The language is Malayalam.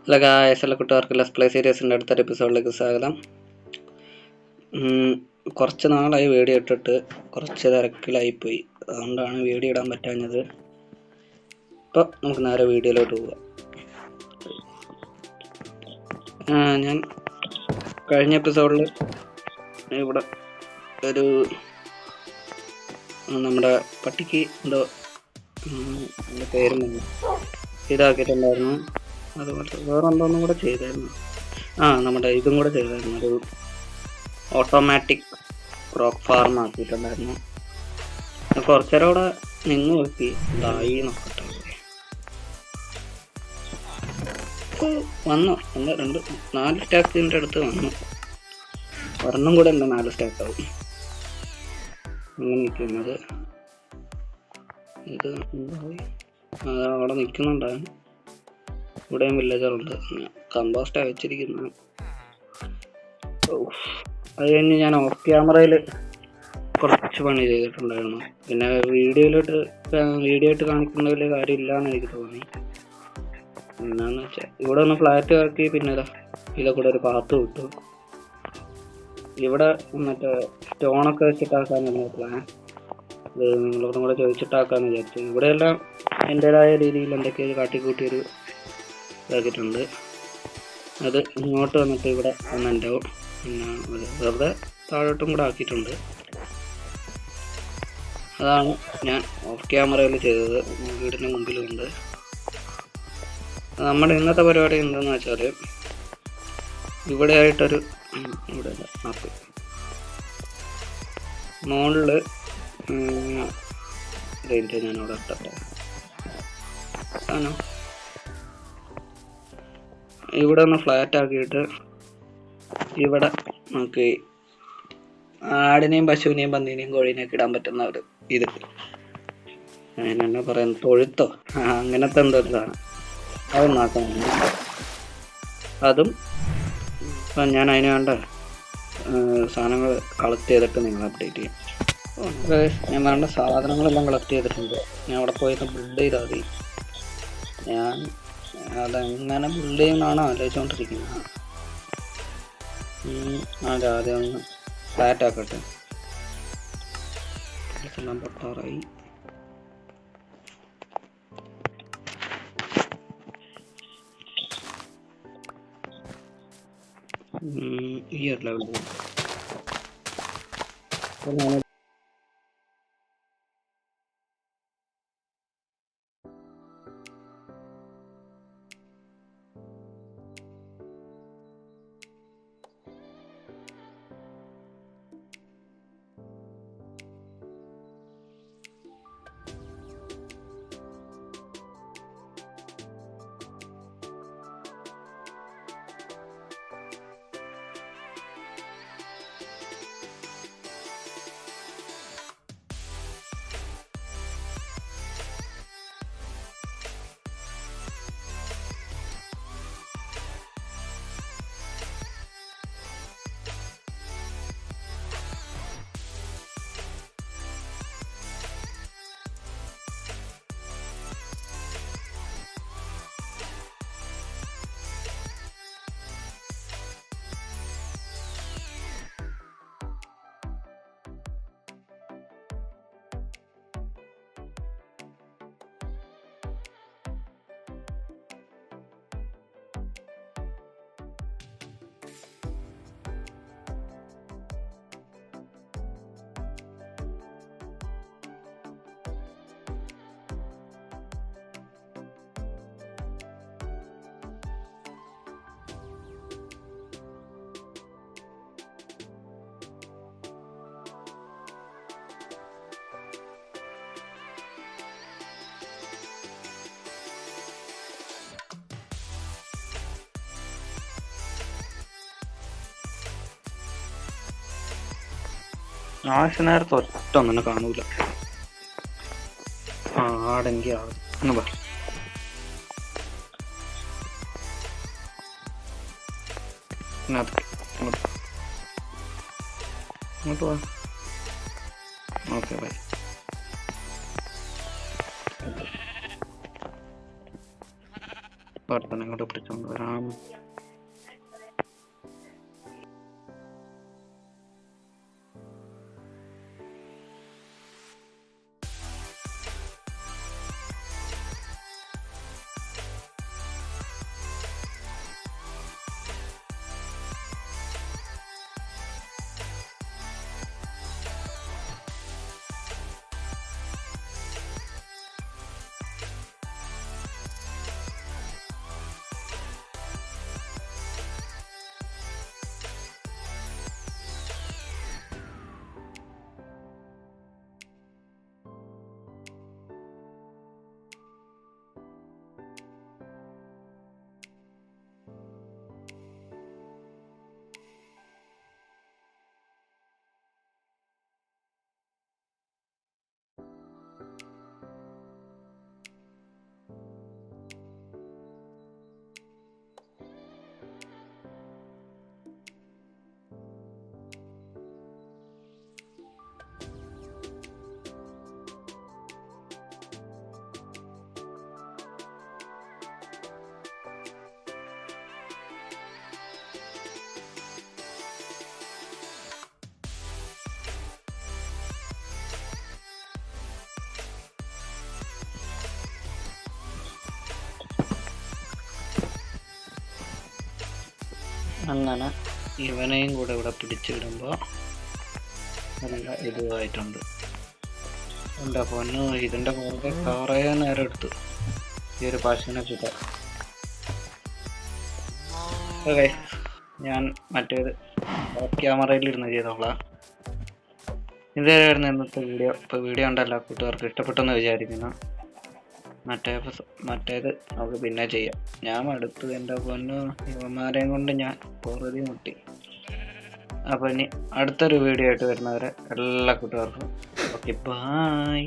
ഹലോ ഗായ്സ്, എല്ലാ കൂട്ടുകാർക്ക് ലെറ്റ്സ് പ്ലേ സീരീസിൻ്റെ അടുത്തൊരു എപ്പിസോഡിലേക്ക് സ്വാഗതം. കുറച്ച് നാളായി വീഡിയോ ഇട്ടിട്ട് കുറച്ച് തിരക്കിലായിപ്പോയി, അതുകൊണ്ടാണ് വീഡിയോ ഇടാൻ പറ്റാഞ്ഞത്. ഇപ്പോൾ നമുക്ക് നേരെ വീഡിയോയിലോട്ട് പോകാം. ഞാൻ കഴിഞ്ഞ എപ്പിസോഡിൽ ഇവിടെ ഒരു നമ്മുടെ പട്ടിക്ക് എന്തോ പേര് ഇതാക്കിയിട്ടുണ്ടായിരുന്നു. അതുപോലെ വേറെ എന്തോന്നും കൂടെ ചെയ്തായിരുന്നു. നമ്മുടെ ഇതും കൂടെ ചെയ്തായിരുന്നു, ഒരു ഓട്ടോമാറ്റിക് ക്രോപ്പ് ഫാർം ആക്കിയിട്ടുണ്ടായിരുന്നു. കുറച്ചേരം കൂടെ നിന്ന് നോക്കി ഇതായി നോക്കട്ടെ. വന്നു എന്താ 4 സ്റ്റാക്കിൻ്റെ അടുത്ത് വന്നു. ഒരെണ്ണം കൂടെ ഉണ്ട്, 4 സ്റ്റാക്കാവും. അങ്ങനെ നിൽക്കുന്നത് ഇത് എന്തായി അവിടെ നിൽക്കുന്നുണ്ടായിരുന്നു. ഇവിടെയും വില്ലേജറുണ്ട്. കമ്പോസ്റ്റാണ് വെച്ചിരിക്കുന്നത്. അത് കഴിഞ്ഞ് ഞാൻ ഓഫ് ക്യാമറയിൽ കുറച്ച് പണി ചെയ്തിട്ടുണ്ടായിരുന്നു. പിന്നെ വീഡിയോ ആയിട്ട് കാണിക്കുന്ന വലിയ കാര്യമില്ലാന്ന് എനിക്ക് തോന്നി. എന്നാന്ന് വെച്ചാൽ ഇവിടെ ഒന്ന് ഫ്ലാറ്റ് ആക്കി, പിന്നെ ഇതൊക്കെ കൂടെ ഒരു പാത്ത് വിട്ടു. ഇവിടെ മറ്റേ സ്റ്റോണൊക്കെ വെച്ചിട്ടാക്കാനുള്ള പ്ലാൻ. ഇത് നിങ്ങളോടും കൂടെ ചോദിച്ചിട്ടാക്കാന്ന് വിചാരിച്ചു. ഇവിടെയെല്ലാം എൻ്റേതായ രീതിയിൽ എന്തൊക്കെയോ കാട്ടിക്കൂട്ടിയൊരു ഇതാക്കിയിട്ടുണ്ട്. അത് ഇങ്ങോട്ട് വന്നിട്ട് ഇവിടെ വന്നിട്ടുണ്ടാവും. പിന്നെ വെറുതെ താഴോട്ടും കൂടെ ആക്കിയിട്ടുണ്ട്. അതാണ് ഞാൻ ഓഫ് ക്യാമറയിൽ ചെയ്തത്. വീടിൻ്റെ മുമ്പിലുണ്ട്. നമ്മുടെ ഇന്നത്തെ പരിപാടി എന്താണെന്ന് വെച്ചാൽ, ഇവിടെ ആയിട്ടൊരു ഇവിടെ ആപ്പ് മുകളിൽ ഞാനവിടെ ഇട്ടട്ടെ. ഇവിടെ ഒന്ന് ഫ്ലാറ്റ് ആക്കിയിട്ട് ഇവിടെ നമുക്ക് ആടിനെയും പശുവിനെയും പന്നീനെയും കോഴീനെയൊക്കെ ഇടാൻ പറ്റുന്ന ഒരു ഇത് എന്നാ പറയുന്നത്, തൊഴുത്തോ അങ്ങനത്തെ എന്തോ ഒരു സാധനം അതൊന്നാക്കുന്നുണ്ട്. അതും ഞാൻ അതിന് വേണ്ട സാധനങ്ങൾ കളക്ട് ചെയ്തിട്ട് നിങ്ങൾ അപ്ഡേറ്റ് ചെയ്യും. ഞാൻ വേണ്ട സാധനങ്ങളെല്ലാം കളക്ട് ചെയ്തിട്ടുണ്ട്. ഞാൻ അവിടെ പോയിട്ട് ബിൽഡ് ചെയ്താൽ മതി. ഞാൻ അതെങ്ങനെ ബിൽഡ് ചെയ്യുന്നതാണ് ആലോചിച്ചുകൊണ്ടിരിക്കുന്നത്. ആദ്യം ഒന്ന് ഫ്ലാറ്റ് ആക്കട്ടെ. എല്ലാം പൊട്ടാറായി. ഈ ഒരു ലെവലിൽ നേരത്തെ ഒറ്റ ഒന്നും കാണൂല. ആടെങ്കിൽ ഒന്ന് പറ. ഇങ്ങോട്ട് പോവാ. Okay bye. പുറത്തുനിന്ന് ഇങ്ങോട്ട് പിടിച്ചുകൊണ്ട് വരാം. അങ്ങനെ ഇവനെയും കൂടെ ഇവിടെ പിടിച്ചിടുമ്പോൾ നല്ല ഇതുമായിട്ടുണ്ട്. എൻ്റെ പൊന്നു, ഇതിൻ്റെ പുറകെ കുറേ നേരം എടുത്തു ഈ ഒരു പശുവിനെ കിട്ടാൻ. ഓക്കെ, ഞാൻ മറ്റേത് ക്യാമറയിലിരുന്ന് ചെയ്തോളാം. ഇതായിരുന്നു ഇന്നത്തെ വീഡിയോ. ഇപ്പോൾ വീഡിയോ ഉണ്ടല്ലോ കൂട്ടുകാർക്ക് ഇഷ്ടപ്പെട്ടെന്ന് വിചാരിക്കുന്നു. മറ്റേത് നമുക്ക് പിന്നെ ചെയ്യാം. ഞാൻ അടുത്ത് എൻ്റെ പൊന്നു ഇവന്മാരെയും കൊണ്ട് ഞാൻ പൊറുതി മുട്ടി. അപ്പോൾ ഇനി അടുത്തൊരു വീഡിയോ ആയിട്ട് വരുന്നവരെ എല്ലാ കൂട്ടുകാർക്കും ഓക്കെ, ബായ്.